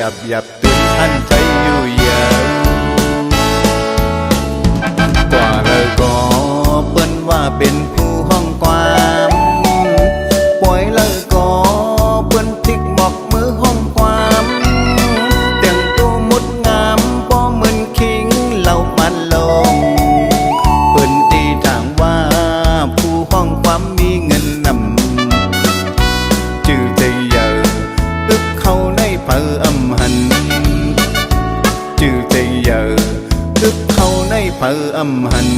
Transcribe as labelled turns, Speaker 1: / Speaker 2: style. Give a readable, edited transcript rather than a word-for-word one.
Speaker 1: ยับตื่นทันใจอยู่ยาวกว่าเลยก็เปิ้นว่าเป็นผู้ห้องความป่วยเลยก็เปิ้นติ๊กบอกมือห้องความแต่งตัวมุดงามป้อมึนคิงเหล่าปันลงเปิ้นตีทางว่าผู้ห้องความมีเงินนำจื่อใจเยอะตึกเข้าในเผออำหันจื่อใจเยอะตึกเข้าในเผออำหัน